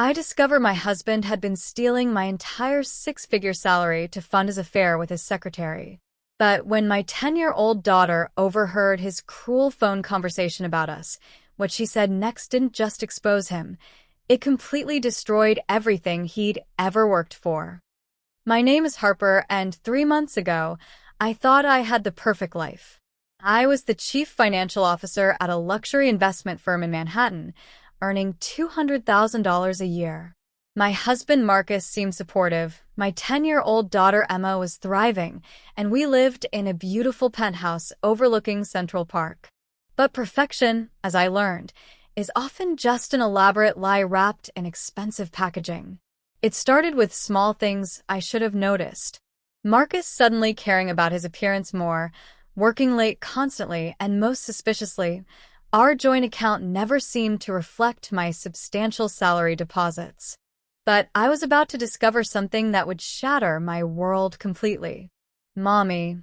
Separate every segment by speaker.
Speaker 1: I discover my husband had been stealing my entire six-figure salary to fund his affair with his secretary. But when my 10-year-old daughter overheard his cruel phone conversation about us, what she said next didn't just expose him. It completely destroyed everything he'd ever worked for. My name is Harper, and 3 months ago, I thought I had the perfect life. I was the chief financial officer at a luxury investment firm in Manhattan, earning $200,000 a year. My husband Marcus seemed supportive, my 10-year-old daughter Emma was thriving, and we lived in a beautiful penthouse overlooking Central Park. But perfection, as I learned, is often just an elaborate lie wrapped in expensive packaging. It started with small things I should have noticed. Marcus suddenly caring about his appearance more, working late constantly, and most suspiciously, our joint account never seemed to reflect my substantial salary deposits. But I was about to discover something that would shatter my world completely. Mommy,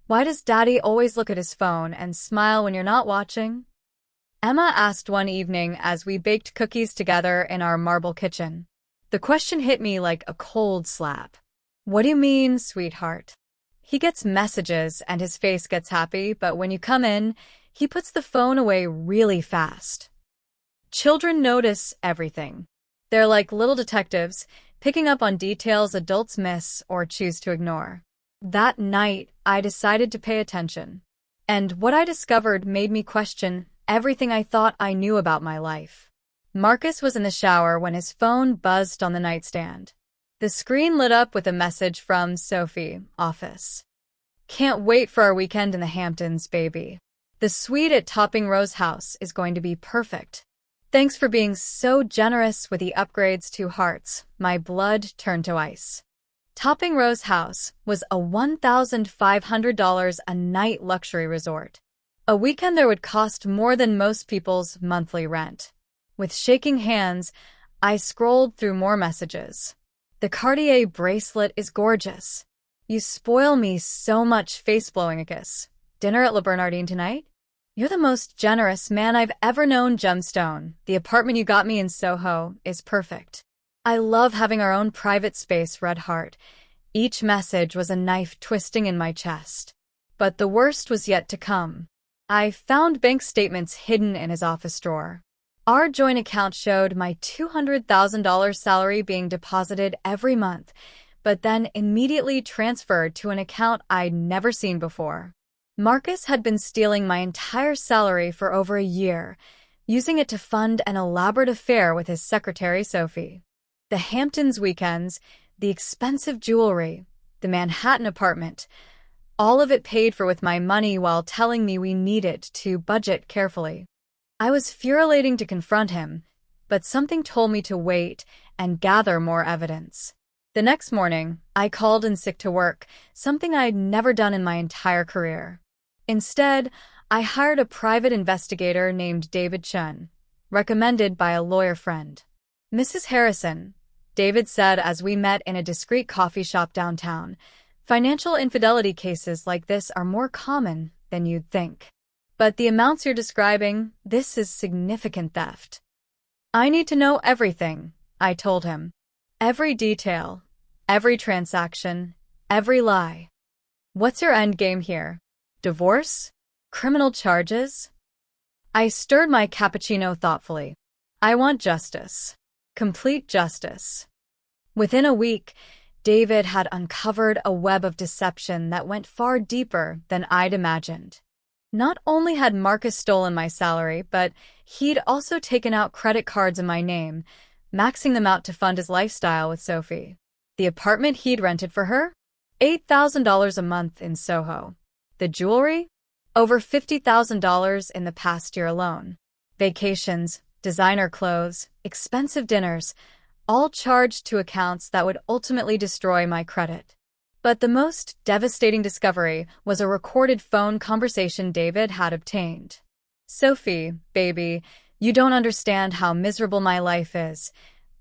Speaker 1: why does Daddy always look at his phone and smile when you're not watching? Emma asked one evening as we baked cookies together in our marble kitchen. The question hit me like a cold slap. What do you mean, sweetheart? He gets messages and his face gets happy, but when you come in, he puts the phone away really fast. Children notice everything. They're like little detectives, picking up on details adults miss or choose to ignore. That night, I decided to pay attention. And what I discovered made me question everything I thought I knew about my life. Marcus was in the shower when his phone buzzed on the nightstand. The screen lit up with a message from Sophie, office. Can't wait for our weekend in the Hamptons, baby. The suite at Topping Rose House is going to be perfect. Thanks for being so generous with the upgrades to hearts. My blood turned to ice. Topping Rose House was a $1,500 a night luxury resort. A weekend there would cost more than most people's monthly rent. With shaking hands, I scrolled through more messages. The Cartier bracelet is gorgeous. You spoil me so much, face blowing a kiss. Dinner at Le Bernardin tonight? You're the most generous man I've ever known, Gemstone. The apartment you got me in Soho is perfect. I love having our own private space, Red Heart. Each message was a knife twisting in my chest. But the worst was yet to come. I found bank statements hidden in his office drawer. Our joint account showed my $200,000 salary being deposited every month, but then immediately transferred to an account I'd never seen before. Marcus had been stealing my entire salary for over a year, using it to fund an elaborate affair with his secretary, Sophie. The Hamptons weekends, the expensive jewelry, the Manhattan apartment, all of it paid for with my money while telling me we needed to budget carefully. I was furiating to confront him, but something told me to wait and gather more evidence. The next morning, I called in sick to work, something I'd never done in my entire career. Instead, I hired a private investigator named David Chun, recommended by a lawyer friend. Mrs. Harrison, David said as we met in a discreet coffee shop downtown, financial infidelity cases like this are more common than you'd think. But the amounts you're describing, this is significant theft. I need to know everything, I told him. Every detail, every transaction, every lie. What's your end game here? Divorce? Criminal charges? I stirred my cappuccino thoughtfully. I want justice. Complete justice. Within a week, David had uncovered a web of deception that went far deeper than I'd imagined. Not only had Marcus stolen my salary, but he'd also taken out credit cards in my name, maxing them out to fund his lifestyle with Sophie. The apartment he'd rented for her? $8,000 a month in Soho. The jewelry? Over $50,000 in the past year alone. Vacations, designer clothes, expensive dinners, all charged to accounts that would ultimately destroy my credit. But the most devastating discovery was a recorded phone conversation David had obtained. Sophie, baby, you don't understand how miserable my life is.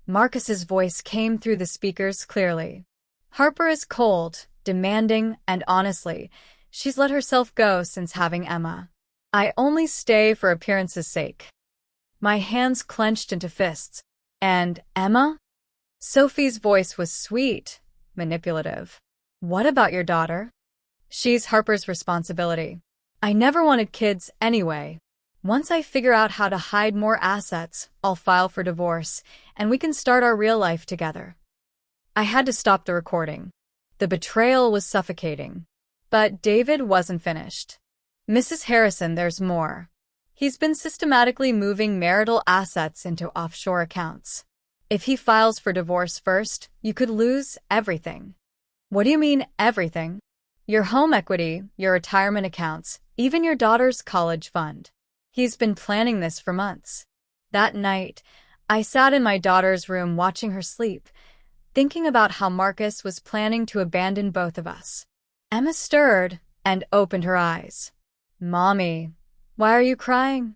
Speaker 1: Marcus's voice came through the speakers clearly. Harper is cold, demanding, and honestly, she's let herself go since having Emma. I only stay for appearance's sake. My hands clenched into fists. And Emma? Sophie's voice was sweet, manipulative. What about your daughter? She's Harper's responsibility. I never wanted kids anyway. Once I figure out how to hide more assets, I'll file for divorce, and we can start our real life together. I had to stop the recording. The betrayal was suffocating. But David wasn't finished. Mrs. Harrison, there's more. He's been systematically moving marital assets into offshore accounts. If he files for divorce first, you could lose everything. What do you mean, everything? Your home equity, your retirement accounts, even your daughter's college fund. He's been planning this for months. That night, I sat in my daughter's room watching her sleep, thinking about how Marcus was planning to abandon both of us. Emma stirred and opened her eyes. Mommy, why are you crying?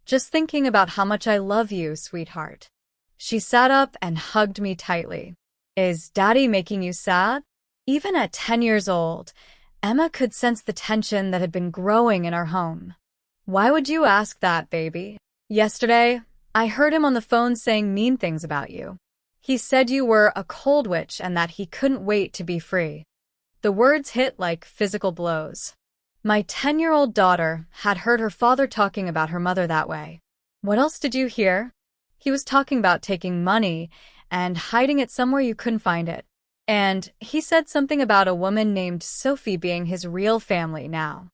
Speaker 1: Just thinking about how much I love you, sweetheart. She sat up and hugged me tightly. Is Daddy making you sad? Even at 10 years old, Emma could sense the tension that had been growing in our home. Why would you ask that, baby? Yesterday, I heard him on the phone saying mean things about you. He said you were a cold witch and that he couldn't wait to be free. The words hit like physical blows. My 10-year-old daughter had heard her father talking about her mother that way. What else did you hear? He was talking about taking money and hiding it somewhere you couldn't find it. And he said something about a woman named Sophie being his real family now.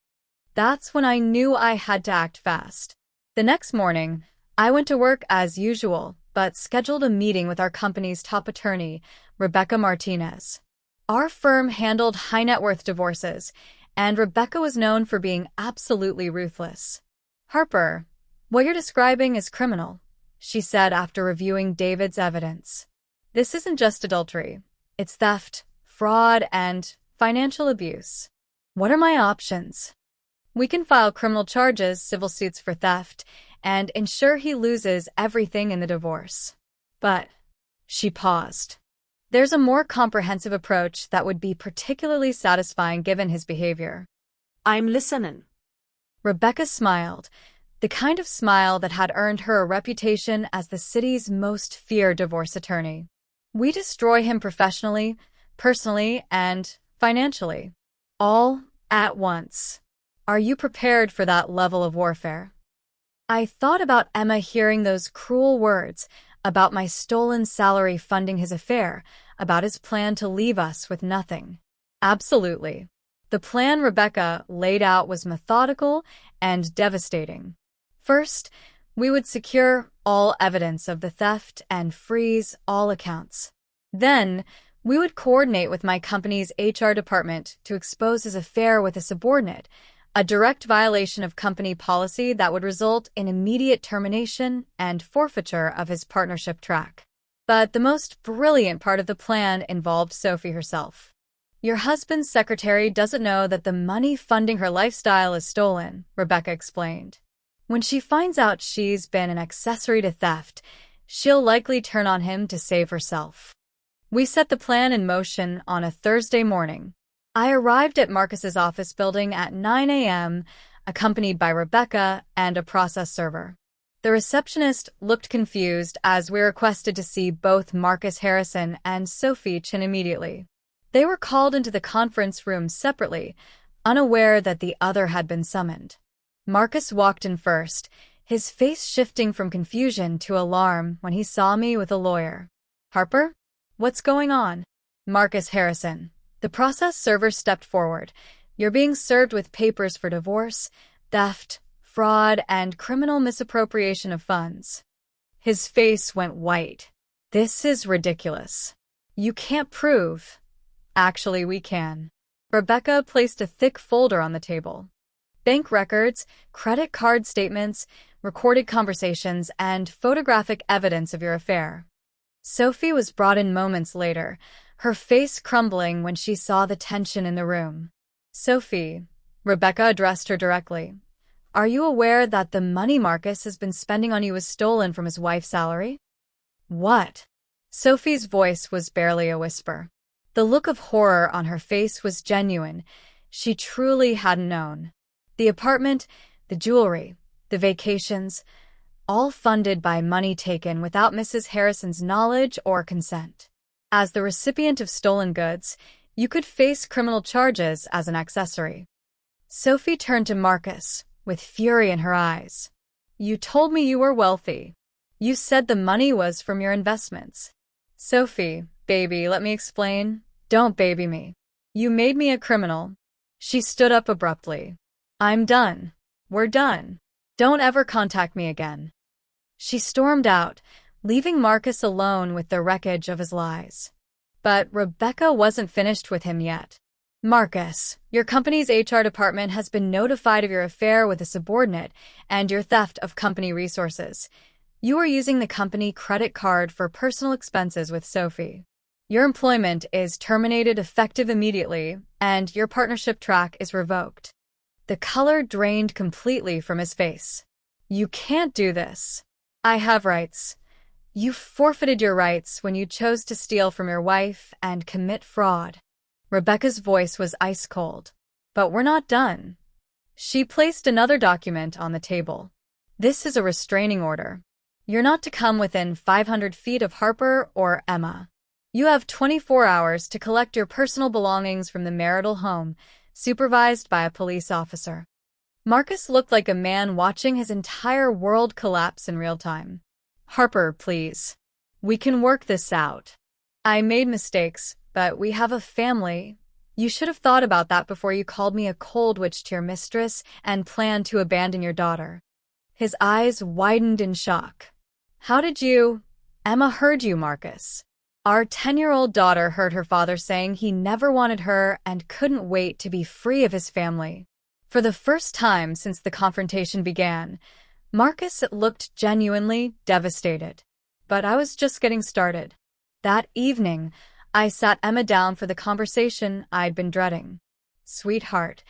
Speaker 1: That's when I knew I had to act fast. The next morning, I went to work as usual, but scheduled a meeting with our company's top attorney, Rebecca Martinez. Our firm handled high-net-worth divorces, and Rebecca was known for being absolutely ruthless. Harper, what you're describing is criminal, she said after reviewing David's evidence. This isn't just adultery. It's theft, fraud, and financial abuse. What are my options? We can file criminal charges, civil suits for theft, and ensure he loses everything in the divorce. But she paused. There's a more comprehensive approach that would be particularly satisfying given his behavior.
Speaker 2: I'm listening.
Speaker 1: Rebecca smiled, the kind of smile that had earned her a reputation as the city's most feared divorce attorney. We destroy him professionally, personally, and financially. All at once. Are you prepared for that level of warfare? I thought about Emma hearing those cruel words about my stolen salary funding his affair, about his plan to leave us with nothing. Absolutely. The plan Rebecca laid out was methodical and devastating. First, we would secure all evidence of the theft and freeze all accounts. Then, we would coordinate with my company's HR department to expose his affair with a subordinate, a direct violation of company policy that would result in immediate termination and forfeiture of his partnership track. But the most brilliant part of the plan involved Sophie herself. Your husband's secretary doesn't know that the money funding her lifestyle is stolen, Rebecca explained. When she finds out she's been an accessory to theft, she'll likely turn on him to save herself. We set the plan in motion on a Thursday morning. I arrived at Marcus's office building at 9 a.m., accompanied by Rebecca and a process server. The receptionist looked confused as we requested to see both Marcus Harrison and Sophie Chin immediately. They were called into the conference room separately, unaware that the other had been summoned. Marcus walked in first, his face shifting from confusion to alarm when he saw me with a lawyer. Harper? What's going on? Marcus Harrison. The process server stepped forward. You're being served with papers for divorce, theft, fraud, and criminal misappropriation of funds. His face went white. This is ridiculous. You can't prove. Actually, we can. Rebecca placed a thick folder on the table. Bank records, credit card statements, recorded conversations, and photographic evidence of your affair. Sophie was brought in moments later, her face crumbling when she saw the tension in the room. Sophie, Rebecca addressed her directly. Are you aware that the money Marcus has been spending on you was stolen from his wife's salary? What? Sophie's voice was barely a whisper. The look of horror on her face was genuine. She truly hadn't known. The apartment, the jewelry, the vacations, all funded by money taken without Mrs. Harrison's knowledge or consent. As the recipient of stolen goods, you could face criminal charges as an accessory. Sophie turned to Marcus, with fury in her eyes. You told me you were wealthy. You said the money was from your investments. Sophie, baby, let me explain. Don't baby me. You made me a criminal. She stood up abruptly. I'm done. We're done. Don't ever contact me again. She stormed out, leaving Marcus alone with the wreckage of his lies. But Rebecca wasn't finished with him yet. Marcus, your company's HR department has been notified of your affair with a subordinate and your theft of company resources. You are using the company credit card for personal expenses with Sophie. Your employment is terminated effective immediately, and your partnership track is revoked. The color drained completely from his face. You can't do this. I have rights. You forfeited your rights when you chose to steal from your wife and commit fraud. Rebecca's voice was ice cold. But we're not done. She placed another document on the table. This is a restraining order. You're not to come within 500 feet of Harper or Emma. You have 24 hours to collect your personal belongings from the marital home, supervised by a police officer. Marcus looked like a man watching his entire world collapse in real time. Harper, please. We can work this out. I made mistakes, but we have a family. You should have thought about that before you called me a cold witch to your mistress and planned to abandon your daughter. His eyes widened in shock. How did you? Emma heard you, Marcus. Our 10-year-old daughter heard her father saying he never wanted her and couldn't wait to be free of his family. For the first time since the confrontation began, Marcus looked genuinely devastated. But I was just getting started. That evening, I sat Emma down for the conversation I'd been dreading. Sweetheart,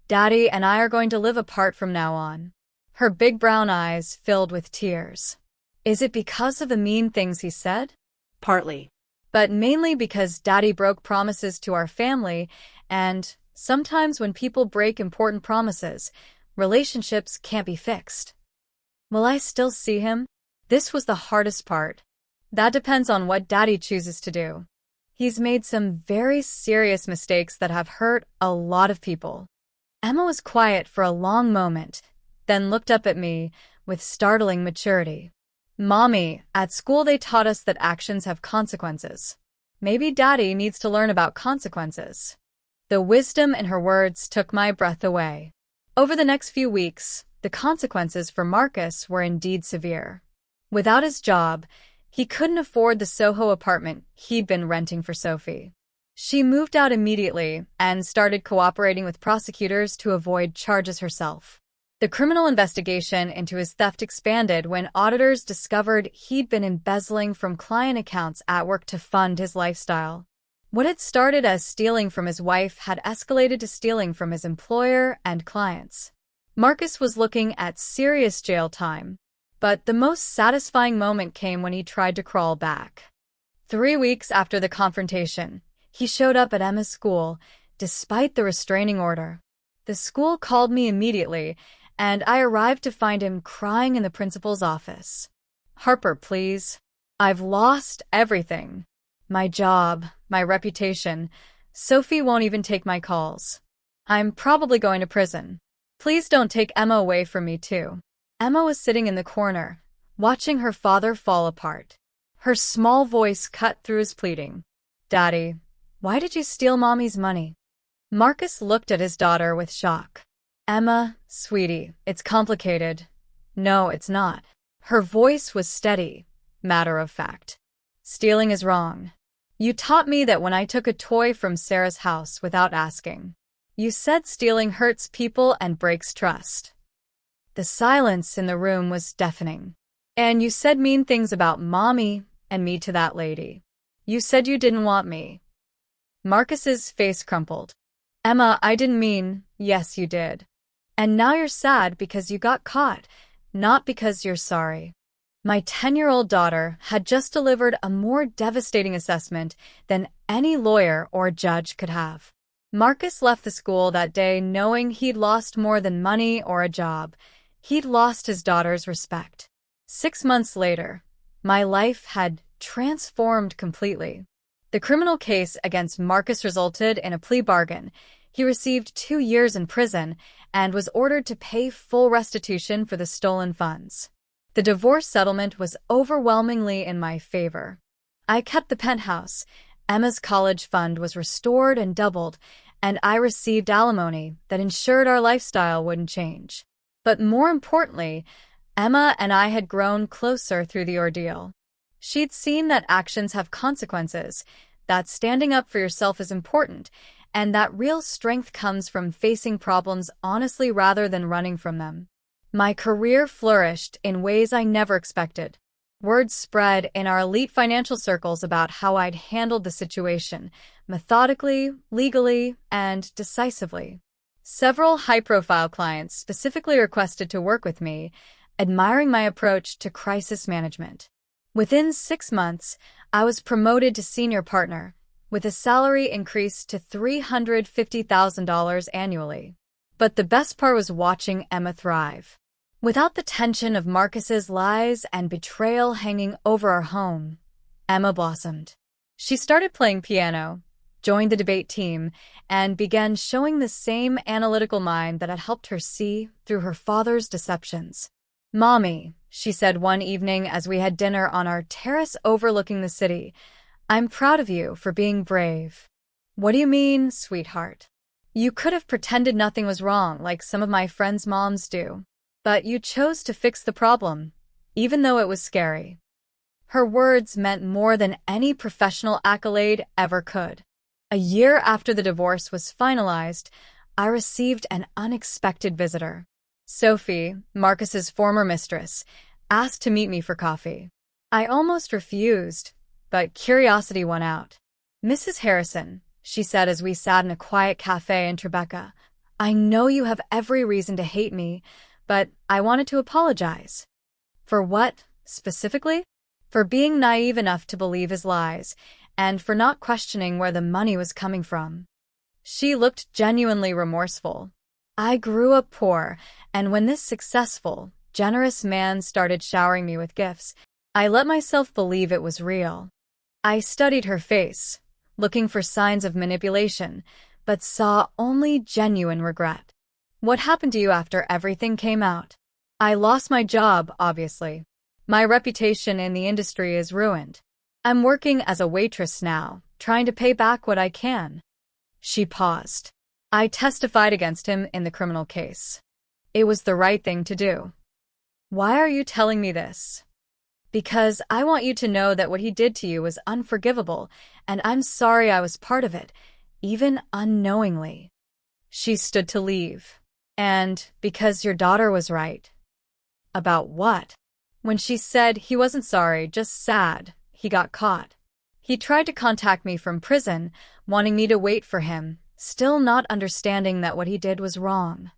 Speaker 1: Daddy and I are going to live apart from now on. Her big brown eyes filled with tears. Is it because of the mean things he said?
Speaker 2: Partly.
Speaker 1: But mainly because Daddy broke promises to our family, and sometimes when people break important promises, relationships can't be fixed. Will I still see him? This was the hardest part. That depends on what Daddy chooses to do. He's made some very serious mistakes that have hurt a lot of people. Emma was quiet for a long moment, then looked up at me with startling maturity. Mommy, at school they taught us that actions have consequences. Maybe Daddy needs to learn about consequences. The wisdom in her words took my breath away. Over the next few weeks, the consequences for Marcus were indeed severe. Without his job, he couldn't afford the Soho apartment he'd been renting for Sophie. She moved out immediately and started cooperating with prosecutors to avoid charges herself. The criminal investigation into his theft expanded when auditors discovered he'd been embezzling from client accounts at work to fund his lifestyle. What had started as stealing from his wife had escalated to stealing from his employer and clients. Marcus was looking at serious jail time, but the most satisfying moment came when he tried to crawl back. 3 weeks after the confrontation, he showed up at Emma's school, despite the restraining order. The school called me immediately, and I arrived to find him crying in the principal's office. Harper, please. I've lost everything. My job, my reputation. Sophie won't even take my calls. I'm probably going to prison. Please don't take Emma away from me, too. Emma was sitting in the corner, watching her father fall apart. Her small voice cut through his pleading. Daddy, why did you steal Mommy's money? Marcus looked at his daughter with shock. Emma, sweetie, it's complicated. No, it's not. Her voice was steady, matter of fact. Stealing is wrong. You taught me that when I took a toy from Sarah's house without asking. You said stealing hurts people and breaks trust. The silence in the room was deafening. And you said mean things about Mommy and me to that lady. You said you didn't want me. Marcus's face crumpled. Emma, I didn't mean, yes, you did. And now you're sad because you got caught, not because you're sorry. My 10-year-old daughter had just delivered a more devastating assessment than any lawyer or judge could have. Marcus left the school that day knowing he'd lost more than money or a job. He'd lost his daughter's respect. 6 months later, my life had transformed completely. The criminal case against Marcus resulted in a plea bargain. He received 2 years in prison and was ordered to pay full restitution for the stolen funds. The divorce settlement was overwhelmingly in my favor. I kept the penthouse, Emma's college fund was restored and doubled, and I received alimony that ensured our lifestyle wouldn't change. But more importantly, Emma and I had grown closer through the ordeal. She'd seen that actions have consequences, that standing up for yourself is important, and that real strength comes from facing problems honestly rather than running from them. My career flourished in ways I never expected. Word spread in our elite financial circles about how I'd handled the situation, methodically, legally, and decisively. Several high-profile clients specifically requested to work with me, admiring my approach to crisis management. Within 6 months, I was promoted to senior partner, with a salary increase to $350,000 annually. But the best part was watching Emma thrive. Without the tension of Marcus's lies and betrayal hanging over our home, Emma blossomed. She started playing piano, joined the debate team, and began showing the same analytical mind that had helped her see through her father's deceptions. "Mommy," she said one evening as we had dinner on our terrace overlooking the city, "I'm proud of you for being brave." "What do you mean, sweetheart?" "You could have pretended nothing was wrong like some of my friends' moms do. But you chose to fix the problem, even though it was scary." Her words meant more than any professional accolade ever could. A year after the divorce was finalized, I received an unexpected visitor. Sophie, Marcus's former mistress, asked to meet me for coffee. I almost refused, but curiosity won out. "Mrs. Harrison," she said as we sat in a quiet cafe in Tribeca, "I know you have every reason to hate me, but I wanted to apologize." "For what, specifically?" "For being naive enough to believe his lies, and for not questioning where the money was coming from." She looked genuinely remorseful. "I grew up poor, and when this successful, generous man started showering me with gifts, I let myself believe it was real." I studied her face, looking for signs of manipulation, but saw only genuine regret. "What happened to you after everything came out?" "I lost my job, obviously. My reputation in the industry is ruined. I'm working as a waitress now, trying to pay back what I can." She paused. "I testified against him in the criminal case. It was the right thing to do." "Why are you telling me this?" "Because I want you to know that what he did to you was unforgivable, and I'm sorry I was part of it, even unknowingly." She stood to leave. "And because your daughter was right." "About what?" "When she said he wasn't sorry, just sad, he got caught. He tried to contact me from prison, wanting me to wait for him, still not understanding that what he did was wrong."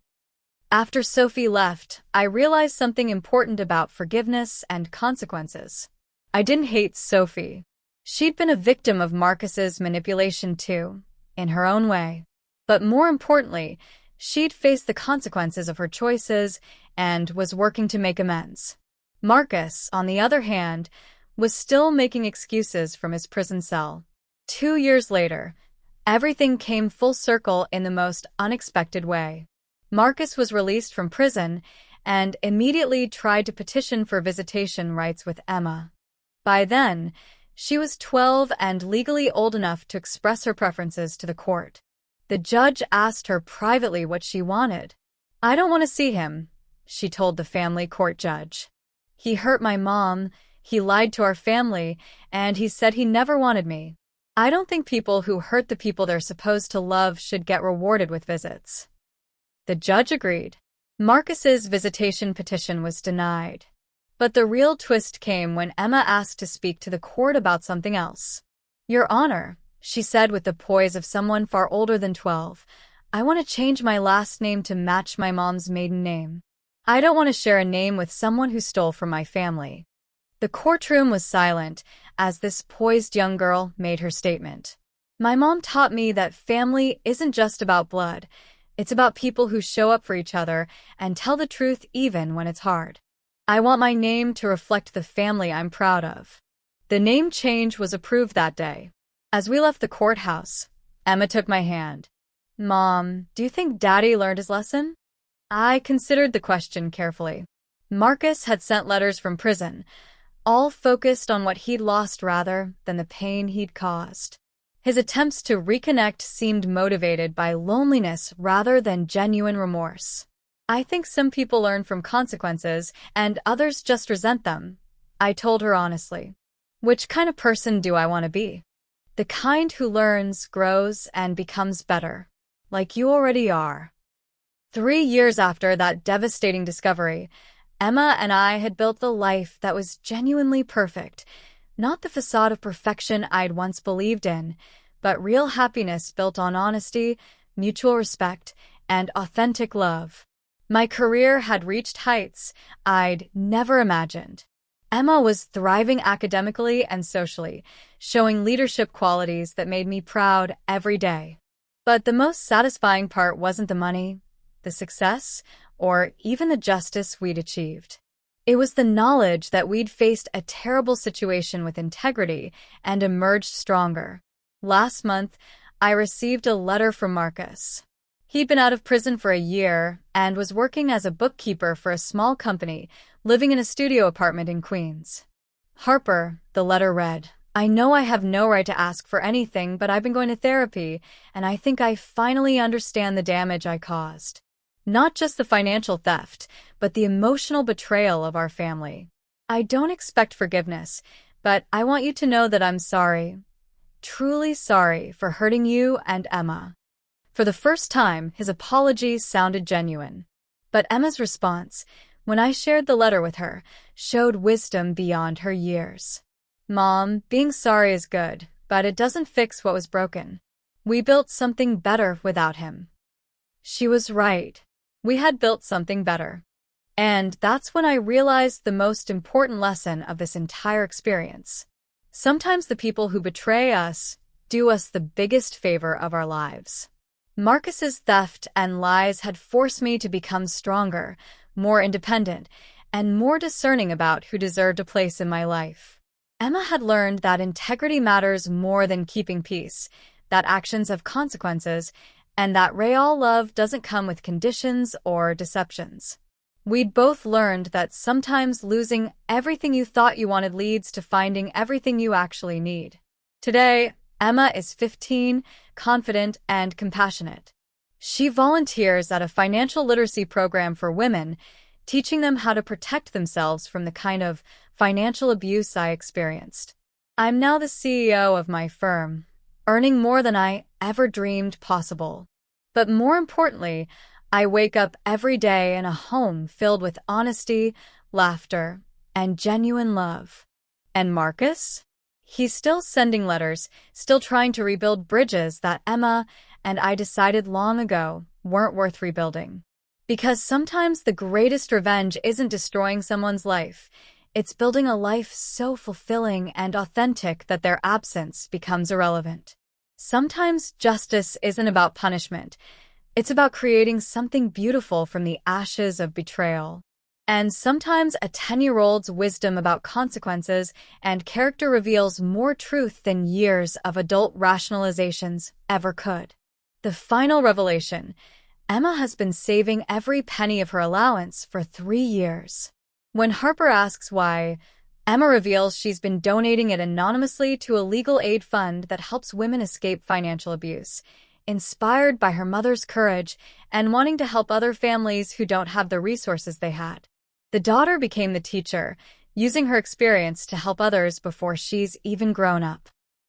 Speaker 1: After Sophie left, I realized something important about forgiveness and consequences. I didn't hate Sophie. She'd been a victim of Marcus's manipulation too, in her own way. But more importantly, she'd faced the consequences of her choices and was working to make amends. Marcus, on the other hand, was still making excuses from his prison cell. 2 years later, everything came full circle in the most unexpected way. Marcus was released from prison and immediately tried to petition for visitation rights with Emma. By then, she was 12 and legally old enough to express her preferences to the court. The judge asked her privately what she wanted. "I don't want to see him," she told the family court judge. "He hurt my mom, he lied to our family, and he said he never wanted me. I don't think people who hurt the people they're supposed to love should get rewarded with visits." The judge agreed. Marcus's visitation petition was denied. But the real twist came when Emma asked to speak to the court about something else. "Your Honor," she said with the poise of someone far older than 12, "I want to change my last name to match my mom's maiden name. I don't want to share a name with someone who stole from my family." The courtroom was silent as this poised young girl made her statement. "My mom taught me that family isn't just about blood. It's about people who show up for each other and tell the truth even when it's hard." I want my name to reflect the family I'm proud of. The name change was approved that day. As we left the courthouse, Emma took my hand. Mom, do you think Daddy learned his lesson? I considered the question carefully. Marcus had sent letters from prison, all focused on what he'd lost rather than the pain he'd caused. His attempts to reconnect seemed motivated by loneliness rather than genuine remorse. I think some people learn from consequences and others just resent them, I told her honestly. Which kind of person do I want to be? The kind who learns, grows, and becomes better, like you already are. 3 years after that devastating discovery, Emma and I had built the life that was genuinely perfect, not the facade of perfection I'd once believed in, but real happiness built on honesty, mutual respect, and authentic love. My career had reached heights I'd never imagined. Emma was thriving academically and socially, showing leadership qualities that made me proud every day. But the most satisfying part wasn't the money, the success, or even the justice we'd achieved. It was the knowledge that we'd faced a terrible situation with integrity and emerged stronger. Last month, I received a letter from Marcus. He'd been out of prison for a year and was working as a bookkeeper for a small company, living in a studio apartment in Queens. Harper, the letter read, I know I have no right to ask for anything, but I've been going to therapy, and I think I finally understand the damage I caused. Not just the financial theft, but the emotional betrayal of our family. I don't expect forgiveness, but I want you to know that I'm sorry, truly sorry for hurting you and Emma. For the first time, his apology sounded genuine. But Emma's response, when I shared the letter with her, showed wisdom beyond her years. Mom, being sorry is good, but it doesn't fix what was broken. We built something better without him. She was right. We had built something better. And that's when I realized the most important lesson of this entire experience. Sometimes the people who betray us do us the biggest favor of our lives. Marcus's theft and lies had forced me to become stronger, more independent, and more discerning about who deserved a place in my life. Emma had learned that integrity matters more than keeping peace, that actions have consequences, and that real love doesn't come with conditions or deceptions. We'd both learned that sometimes losing everything you thought you wanted leads to finding everything you actually need. Today, Emma is 15, confident, and compassionate. She volunteers at a financial literacy program for women, teaching them how to protect themselves from the kind of financial abuse I experienced. I'm now the CEO of my firm, earning more than I ever dreamed possible. But more importantly, I wake up every day in a home filled with honesty, laughter, and genuine love. And Marcus? He's still sending letters, still trying to rebuild bridges that Emma and I decided long ago weren't worth rebuilding. Because sometimes the greatest revenge isn't destroying someone's life. It's building a life so fulfilling and authentic that their absence becomes irrelevant. Sometimes justice isn't about punishment. It's about creating something beautiful from the ashes of betrayal. And sometimes a 10-year-old's wisdom about consequences and character reveals more truth than years of adult rationalizations ever could. The final revelation: Emma has been saving every penny of her allowance for 3 years. When Harper asks why, Emma reveals she's been donating it anonymously to a legal aid fund that helps women escape financial abuse, inspired by her mother's courage and wanting to help other families who don't have the resources they had. The daughter became the teacher, using her experience to help others before she's even grown up.